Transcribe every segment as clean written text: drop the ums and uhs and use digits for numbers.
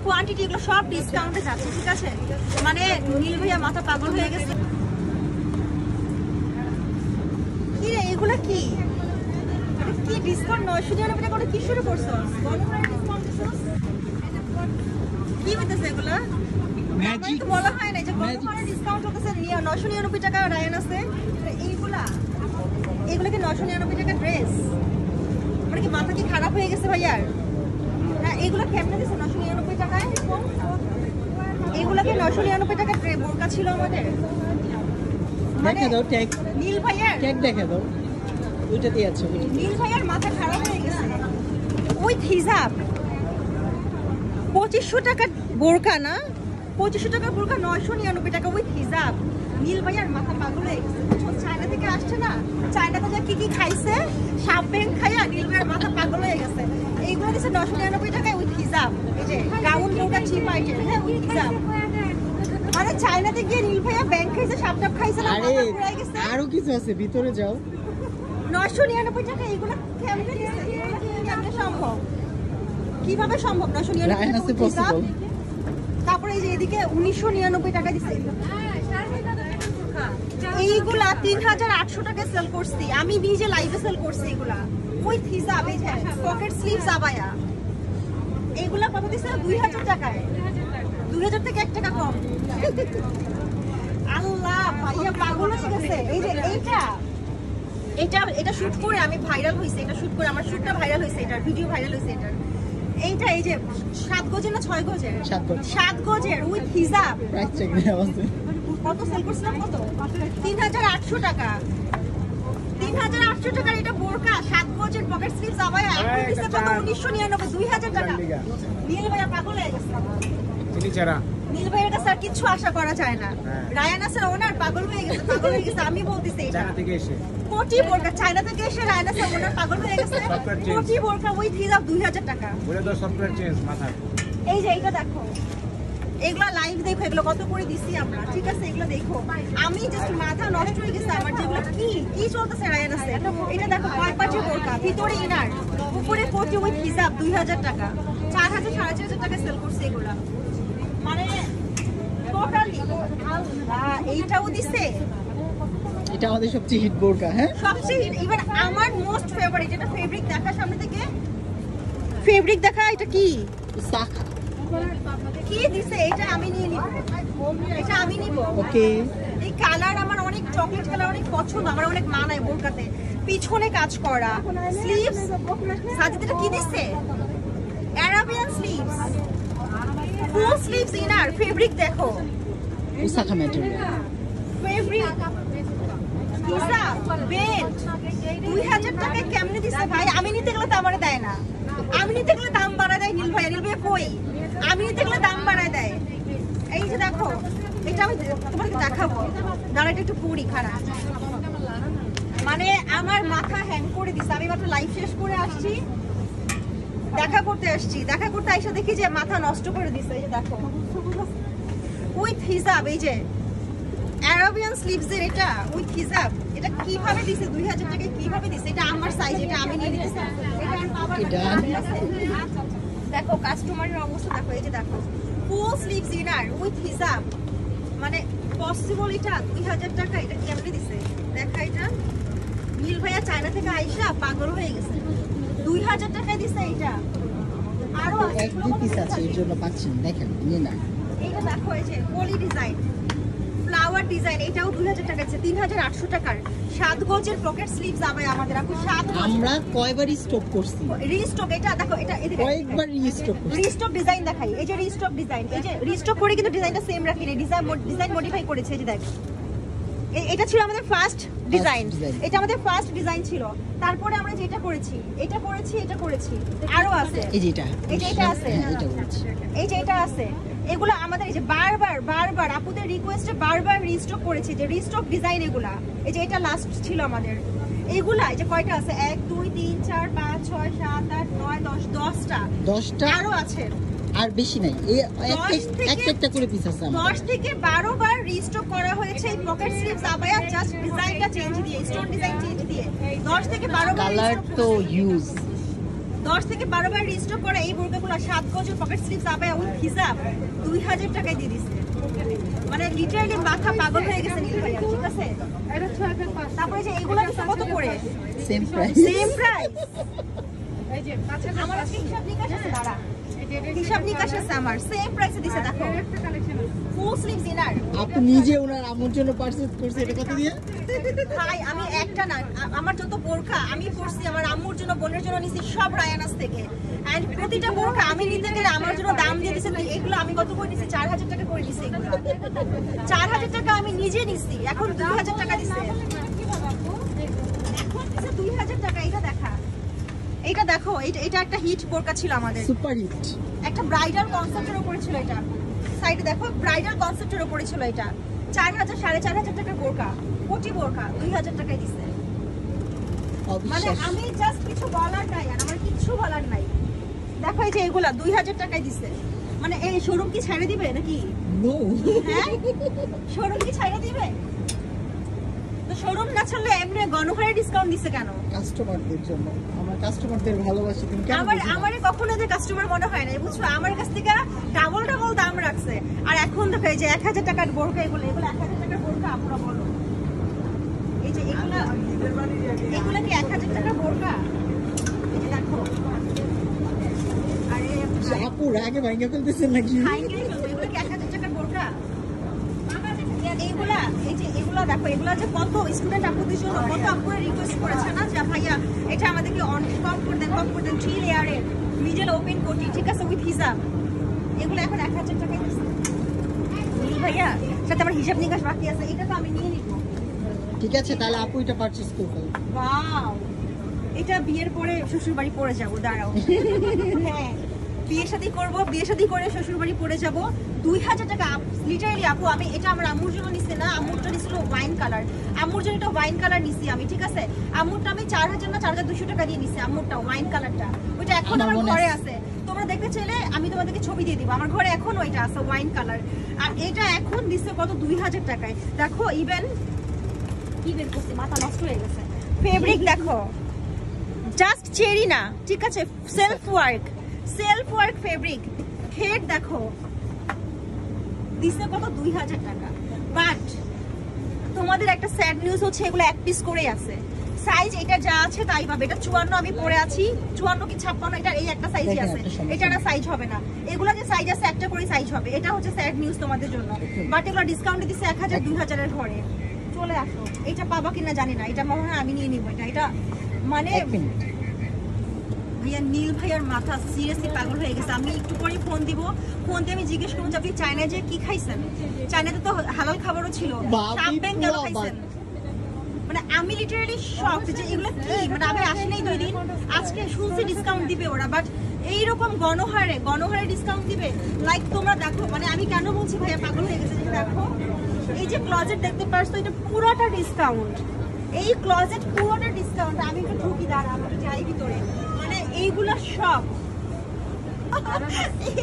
Quantity এগুলো সব ডিসকাউন্টে যাচ্ছে, ঠিক আছে? মানে নীল ভাইয়া মাথা পাগল হয়ে গেছে। কি রে এগুলো কি কি ডিসকাউন্ট? 999 টাকা করে কি শুরু করছো? কি হইতেছে এগুলা? ম্যাজিক বলা হয় না যে গণহারে ডিসকাউন্ট হতেছে। 999 টাকা রায়ান আছে। এইগুলা এগুলা কি 999 টাকা ড্রেস? মানে কি মাথা কি খারাপ হয়ে গেছে ভাইয়ার? হ্যাঁ, এগুলা কেমনে দিছে 999 টাকায়? এগুলা কি 999 টাকা বোরকা ছিল আমাদের? দেখা দাও ট্যাগ, নীল ভাইয়ার ট্যাগ দেখা দাও, ওইটাতেই আছে। নীল ভাইয়ার মাথা খারাপ হয়ে গেছে। উইথ হিজাব 2500 টাকা বোরকা না, 2500 টাকা বোরকা 999 টাকা উইথ হিজাব। নীল ভাইয়ার মাথা পাগল হয়ে গেছে। চায়না থেকে আসছে না, চায়নাতে যা কি কি খাইছে, সাপ ব্যাং খাইয়া নীল ভাইয়ার মাথা পাগল হয়ে গেছে। এইগুলো দিচ্ছে 999 টাকায় উইথ হিজাব। এই যে গাউন বোরকা চিপ আইটেম, হ্যাঁ উইথ হিজাব। মানে চায়নাতে গিয়ে নীল ভাইয়া ব্যাং খাইছে, সাপ টাপ খাইছে না, মাথা ঘুরাই গেছে। আরো কিছু আছে, ভিতরে যাও। 999 টাকা এইগুলো কেমনে দিছে? কেমনে সম্ভব? কিভাবে সম্ভব 999 টাকা? তারপরে এই যে এদিকে 1999 টাকা দিছে। এইগুলা 3800 টাকা সেল করছি আমি, নিজে লাইভে সেল করছি এগুলা উইথ হিজাব। এই যে পকেট স্লিভস আবায়া, এইগুলা কত দিছে? 2000 টাকায়। 2000 থেকে 1 টাকা কম। আল্লাহ ভাইয়া পাগল হয়ে গেছে। এই যে এটা শুট করে আমি ভাইরাল হইছে, এটা শুট করে আমার শুটটা ভাইরাল হইছে, এটার ভিডিও ভাইরাল হইছে। এটার এইটা এই যে 7 গজের না 6 গজের? 7 গজের উইথ হিজাব। প্রাইস চেক দেওয়া আছে। কত সেল করছিলাম? কত? 3800 টাকা। 3800 টাকার এটা বোরকা 7 গজের পকেট স্লিভস আবায়া এখন দিছে কত? 1999, 2000 টাকা। নীল ভাইয়া পাগল হয়ে গেছে। নীল ভাইয়ের কাছে আর কিছু আশা করা যায় না। রায়ান আসার ওনার পাগল হয়ে গেছে, পাগল হয়ে গেছে। আমি বলতেছি এটা চায়না থেকে এসে কোটি বোরকা, চায়না থেকে এসে রায়ান আসার ওনার পাগল হয়ে গেছে। কোটি বোরকা উইথ হিজাব 2000 টাকা। বলে দাও সফটওয়্যার চেঞ্জ মাথায়। এই যে এইটা দেখো, এগুলা লাইভ দেখো, এগুলো কত করে দিছি আমরা, ঠিক আছে? এগুলো দেখো, আমি জাস্ট মাথা নষ্ট হয়ে গেছে আমার। যেগুলো কি চলতেছে রায়ান আছে। এটা দেখো 5 পাঁচের বোরকা, ভিতরে ইনার, উপরে কোটি উইথ হিজাব 2000 টাকা। 4000 4500 টাকা সেল করছে এগুলা। মানে টোটালি এইটাও দিছে। এটা আমাদের সবচেয়ে হিট বোরকা। হ্যাঁ, সবচেয়ে হিট। এবার আমার মোস্ট ফেভারিট, এটা ফেব্রিক দেখা সামনে থেকে, ফেব্রিক দেখা। এটা কি সাখা কি দিছে? এটা আমি নিয়ে নিব, এটা আমি নিব। ওকে, এই কালার আমার অনেক, চকলেট কালার অনেক পছন্দ, আমার অনেক মানায় বোরকাতে। পিছনে কাজ করা স্লিভস। সাজিদটা কি দিছে? আরাবিয়ান স্লিভস, ফুল স্লিভস ইনার। ফেব্রিক দেখো, সাখা ম্যাটেরিয়াল। ফেব্রিক হিজাব বেল্ট 2000 টাকায় কেমনে দিছে ভাই? আমি নিতে গেলে তো আমারে দেয় না, আমি নিতে গেলে দাম বাড়ায় দেয় নীল ভাইয়া। নীল ভাইয়া কই? আমি নিতে গেলে দাম বাড়ায় দেয়। এই যে দেখো, এটা আমি তোমাকে দেখাবো, দাঁড়াটা একটু পরি খারাপ। মানে আমার মাথা হ্যাং করে দিছে। আমি মাত্র লাইভ শেষ করে আসছি, দেখা করতে আইসা দেখি যে মাথা নষ্ট করে দিছে। এই যে দেখো উইথ হিজাব, এই যে আরাবিয়ান স্লিভস এর এটা উইথ হিজাব। এটা কিভাবে দিছে? 2000 টাকায় কিভাবে দিছে? এটা আমার সাইজ, এটা আমি নিয়ে নিতেছি। এটা দেখো কাস্টমারের অবস্থা দেখো। এই যে দেখো ফুল স্লিভস ইনার উইথ হিজাব। মানে পসিবল এটা 2000 টাকা? এটা কেমনে দিছে দেখা। এটা নীল ভাইয়া চায়না থেকে আইসা পাগল হয়ে গেছে। 2000 টাকায় দিছে এটা। আরো এক দুই পিস আছে, এর জন্য পাচ্ছেন, দেখেন নিয়ে না। এইটা দেখো, এই যে পলি ডিজাইন, ফ্লাওয়ার ডিজাইন, এটাও 2000 টাকা আছে। 3800 টাকার 7 গজের পকেট স্লিভস আবায়া আমাদের। আপু 7 গজ আমরা কয়বারই স্টক করছি, রিস্টক। এটা দেখো, এটা এদিকে কয়েকবার রিস্টক করছি। রিস্টক ডিজাইন দেখাই। এই যে রিস্টক ডিজাইন, এই যে রিস্টক করে কিন্তু ডিজাইনটা সেম রাখি না, ডিজাইন মডিফাই করেছে। এই যে দেখো, এটা ছিল আমাদের ফার্স্ট ডিজাইন, এটা আমাদের ফার্স্ট ডিজাইন ছিল। তারপরে আমরা যেটা করেছি, এটা করেছি, আরো আছে। এই যে এটা আছে, এটা বলছি, এই যে এটা আছে। এগুলো আমাদের এই যে বারবার আপুদের রিকোয়েস্টে বারবার রিস্টক করেছি, যে রিস্টক ডিজাইন এগুলা। এই যে এটা লাস্ট ছিল আমাদের। এগুলা এই যে কয়টা আছে? 1 2 3 4 5 6 7 8 9 10টা আরো আছে। আর বেশি নাই, একটা করে পিস আছে। 10 থেকে 12 বার রিস্টক করা হয়েছে এই পকেট স্লিভস আবায়া, জাস্ট ডিজাইনটা চেঞ্জ দিয়ে, স্টোন ডিজাইন চেঞ্জ দিয়ে। 10 থেকে 12 বার কালার তো ইউজ 10 থেকে 12 বার রিস্টক করে এই বোরকাগুলো 7 গজের পকেট স্লিভস আবায়া উইথ হিজাব 2000 টাকায় দিয়ে দিছে। মানে লিটারালি মাথা পাগল হয়ে গেছে নীল ভাইয়া, ঠিক আছে? তারপরে যে এগুলো দিছে কত করে? Same price. Same price. এই যে আমার আজকে হিসাব নিকাশ আছে, দাঁড়া হিসাব নিকাশ আছে আমার, সেম প্রাইসে দিছে। দেখো ফুল স্লিভস ইনার। আপনি নিজে ওনার আম্মুর জন্য পারচেজ করছে, এটা কত দিয়ে? ভাই আমি একটা না, আমার যত বোরকা আমি পরছি আমার আম্মুর জন্য, বোনের জন্য নিছি সব রায়ানাস থেকে। এন্ড প্রতিটা বোরকা আমি নিতে গেলে আমার জন্য দাম দিয়ে দিছে। এগুলো আমি কত করে নিছি? 4000 টাকা করে নিছি। এগুলো 4000 টাকা আমি নিজে নিছি, এখন 2000 টাকা দিছে। এখন দিছে 2000 টাকা। এটা দেখা, এটা দেখো, এটা একটা হিট বোরকা ছিল আমাদের, সুপার হিট, একটা ব্রাইডাল কনসেপ্টের উপরে ছিল। এটা সাইডে দেখো, ব্রাইডাল কনসেপ্টের উপরে ছিল। এটা 4000 4500 টাকার বোরকা, কোটি বোরকা 2000 টাকায় দিছে। মানে আমি জাস্ট কিছু বলার নাই, আর আমার কিছু বলার নাই। দেখো এই যে এগুলা 2000 টাকায় দিছে। মানে এই শোরুম কি ছেড়ে দিবে নাকি? নো, হ্যাঁ শোরুম কি ছেড়ে দিবে? তো শোরুম না ছাড়লে এমনি গণহারে ডিসকাউন্ট দিছে কেন? কাস্টমারদের জন্য। আমার কাস্টমারদের ভালোবাসি, তুমি কেন? আমারে কখনো যে কাস্টমার মনে হয় না, বুঝছো? আমার কাছ থেকে ডাবল দাম রাখছে। আর এখন দেখো এই যে 1000 টাকার বোরকা, এগুলো 1000 টাকার বোরকা। আপনারা বলো এই যে এগুলা কি 1000 টাকার বোরকা? এই যে দেখো, আরে আপু রাগে ভাঙা ফেলতেছেন নাকি? এগুলো কি 1000 টাকার বোরকা? এইগুলা এই যে এগুলা দেখো, এগুলা যে কত স্টুডেন্ট আপুদের জন্য কত আপুরা রিকোয়েস্ট করেছে না, যে ভাইয়া এটা আমাদেরকে কম করে দেন 3 লেয়ারের মিডল ওপেন কোটি, ঠিক আছে, উইথ হিজাব। এগুলো এখন 1000 টাকায় দিচ্ছে ভাইয়া, সাথে আমার হিসাব নিকাশ বাকি আছে। এটা তো আমি নিয়ে নিব। ঠিক আছে, তাহলে আপু এটা পারচেজ করবে। ওয়াও, এটা বিয়ের পরে শ্বশুর বাড়ি পরে যাবো, দাঁড়াও। হ্যাঁ বিয়ে শাদী করবো, বিয়ে শাদী করে শ্বশুর বাড়ি পরে যাবো। 2000 টাকা লিটারালি আপু। আমি এটা আমার আম্মুর জন্য নিছি না, আম্মুরটা নিছিল ওয়াইন কালার, আম্মুর জন্য এটা ওয়াইন কালার নিছি আমি, ঠিক আছে? আম্মুরটা আমি 4000 না 4200 টাকা দিয়ে নিছি, আম্মুরটা ওয়াইন কালারটা। ওইটা এখন আমার ঘরে আছে, তোমরা দেখতে চাইলে আমি তোমাদেরকে ছবি দিয়ে দিব। আমার ঘরে এখন ওইটা আছে ওয়াইন কালার। আর এটা এখন দিছে কত? 2000 টাকায়। দেখো ইভেন কি বের করছে, মাথা নষ্ট হয়ে গেছে। ফেব্রিক দেখো, জাস্ট চেরি না, ঠিক আছে, সেলফ ওয়ার্ক ফেব্রিক। হেড দেখো দিছে কত? 2000 টাকা। বাট তোমাদের একটা স্যাড নিউজ হচ্ছে, এগুলো এক পিস করেই আছে। সাইজ এটা যা আছে তাই পাবে। এটা 54 আমি পরে আছি, 54 কি 56, এটা এই একটা সাইজই আছে, এটা না সাইজ হবে না। এগুলা যে সাইজ আছে একটা করে সাইজ হবে। এটা হচ্ছে স্যাড নিউজ তোমাদের জন্য। বাট এগুলো ডিসকাউন্টে দিছে 1000 2000 এর ঘরে। চলে আসো, এটা পাবা কিনা জানি না, এটা মনে হয় আমি নিয়ে নিব। এটা মানে ভাইয়া নীল ভাইয়ার মাথা সিরিয়াসলি পাগল হয়ে গেছে। আমি একটু পরে ফোন দিব, ফোন দিয়ে আমি জিজ্ঞেস করবো যে আপনি চায়নায় যে কি খাইছেন? চায়নাতে তো হালাল খাবারও ছিল, শাম্পেন কেন খাইছেন? মানে আমি লিটারালি শক যে এগুলো কি, মানে আমি আসি নাই 2 দিন, আজকে শুনছি ডিসকাউন্ট দিবে ওরা। বাট এইরকম গণহারে ডিসকাউন্ট দিবে? লাইক তোমরা দেখো, মানে আমি কেন বলছি ভাইয়া পাগল হয়ে গেছে, দেখো এই যে ক্লজেট দেখতে পারছো, এটা পুরোটা ডিসকাউন্ট। এই ক্লজেট পুরোটা ডিসকাউন্ট। আমি একটু ঢুকি, দাঁড়া আমি যাই ভিতরে। মানে এইগুলা সব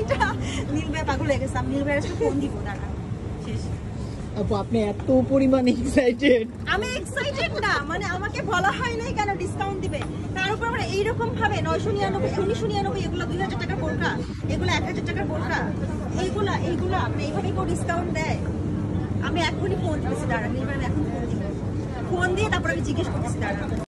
এটা নীল ভাই পাগল হয়ে গেছে। আমি নীল ভাইয়ের সাথে ফোন দিব, দাঁড়া। শেষ আপু আপনি এত পরিমাণে এক্সাইটেড? আমি এক্সাইটেড না, মানে আমাকে বলা হয় নাই কেন ডিসকাউন্ট দিবে। তার উপর আমরা এইরকম ভাবে 999 1999 এগুলো 2000 টাকার বোরকা, এগুলো 1000 টাকার বোরকা, এইগুলা আপনি এইভাবে কেউ ডিসকাউন্ট দেয়? আমি এখনই ফোন দিচ্ছি, দাঁড়া নীল ভাই, এখন ফোন দিব। ফোন দিয়ে তারপর আমি জিজ্ঞেস করতেছি, দাঁড়া।